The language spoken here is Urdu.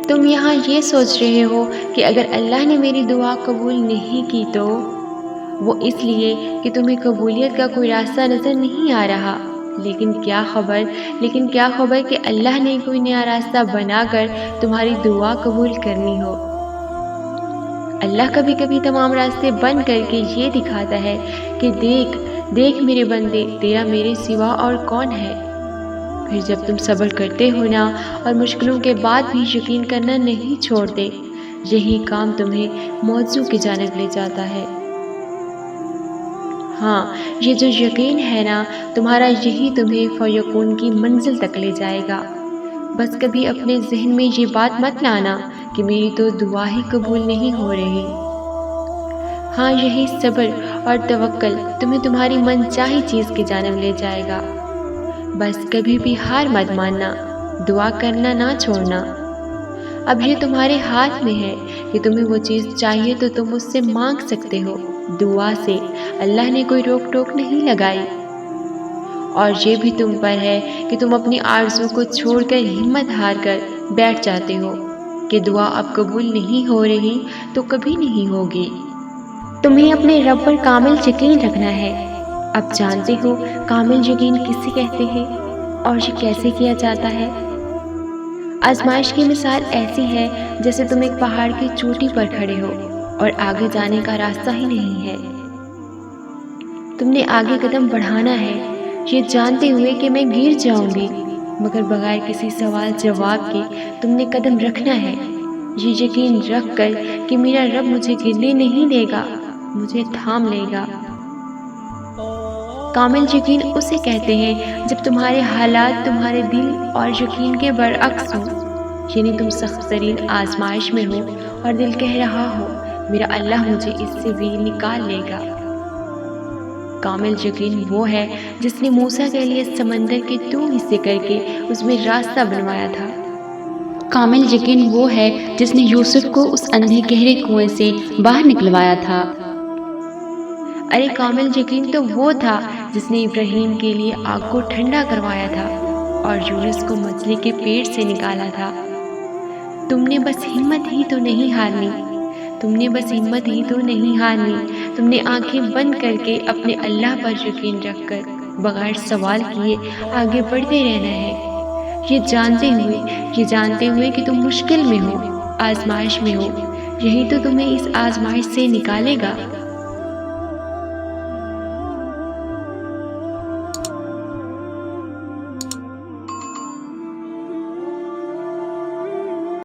تم یہاں یہ سوچ رہے ہو کہ اگر اللہ نے میری دعا قبول نہیں کی تو وہ اس لیے کہ تمہیں قبولیت کا کوئی راستہ نظر نہیں آ رہا، لیکن کیا خبر کہ اللہ نے کوئی نیا راستہ بنا کر تمہاری دعا قبول کرنی ہو۔ اللہ کبھی کبھی تمام راستے بند کر کے یہ دکھاتا ہے کہ دیکھ میرے بندے، تیرا میرے سوا اور کون ہے۔ پھر جب تم صبر کرتے ہو نا اور مشکلوں کے بعد بھی یقین کرنا نہیں چھوڑتے، یہی کام تمہیں موضوع کی جانب لے جاتا ہے۔ ہاں، یہ جو یقین ہے نا تمہارا، یہی تمہیں فیکون کی منزل تک لے جائے گا۔ بس کبھی اپنے ذہن میں یہ بات مت لانا کہ میری تو دعا ہی قبول نہیں ہو رہی۔ ہاں، یہی صبر اور توکل تمہیں تمہاری من چاہی چیز کی جانب لے جائے گا۔ بس کبھی بھی ہار مت ماننا، دعا کرنا نہ چھوڑنا۔ اب یہ تمہارے ہاتھ میں ہے کہ تمہیں وہ چیز چاہیے تو تم اس سے مانگ سکتے ہو، دعا سے۔ اللہ نے کوئی روک ٹوک نہیں لگائی۔ اور یہ بھی تم پر ہے کہ تم اپنی آرزو کو چھوڑ کر ہمت ہار کر بیٹھ جاتے ہو کہ دعا اب قبول نہیں ہو رہی تو کبھی نہیں ہوگی۔ تمہیں اپنے رب پر کامل یقین رکھنا ہے۔ اب جانتے ہو کامل یقین کسے کہتے ہیں اور یہ کیسے کیا جاتا ہے؟ آزمائش کی مثال ایسی ہے جیسے تم ایک پہاڑ کی چوٹی پر کھڑے ہو اور آگے جانے کا راستہ ہی نہیں ہے۔ تم نے آگے قدم بڑھانا ہے یہ جانتے ہوئے کہ میں گر جاؤں گی، مگر بغیر کسی سوال جواب کے تم نے قدم رکھنا ہے، یہ یقین رکھ کر کہ میرا رب مجھے گرنے نہیں دے گا، مجھے تھام لے گا۔ کامل یقین اسے کہتے ہیں جب تمہارے حالات تمہارے دل اور یقین کے برعکس ہوں، یعنی تم سخت ترین آزمائش میں ہو اور دل کہہ رہا ہو میرا اللہ مجھے اس سے بھی نکال لے گا۔ کامل یقین وہ ہے جس نے موسیٰ کے لیے سمندر کے 2 حصے کر کے اس میں راستہ بنوایا تھا۔ کامل یقین وہ ہے جس نے یوسف کو اس اندھے گہرے کنویں سے باہر نکلوایا تھا۔ ارے کامل یقین تو وہ تھا جس نے ابراہیم کے لیے آگ کو ٹھنڈا کروایا تھا اور یونس کو مچھلی کے پیٹ سے نکالا تھا۔ تم نے بس ہمت ہی تو نہیں ہارنی، تم نے آنکھیں بند کر کے اپنے اللہ پر یقین رکھ کر بغیر سوال کیے آگے بڑھتے رہنا ہے، یہ جانتے ہوئے کہ تم مشکل میں ہو، آزمائش میں ہو، یہی تو تمہیں اس آزمائش سے نکالے گا۔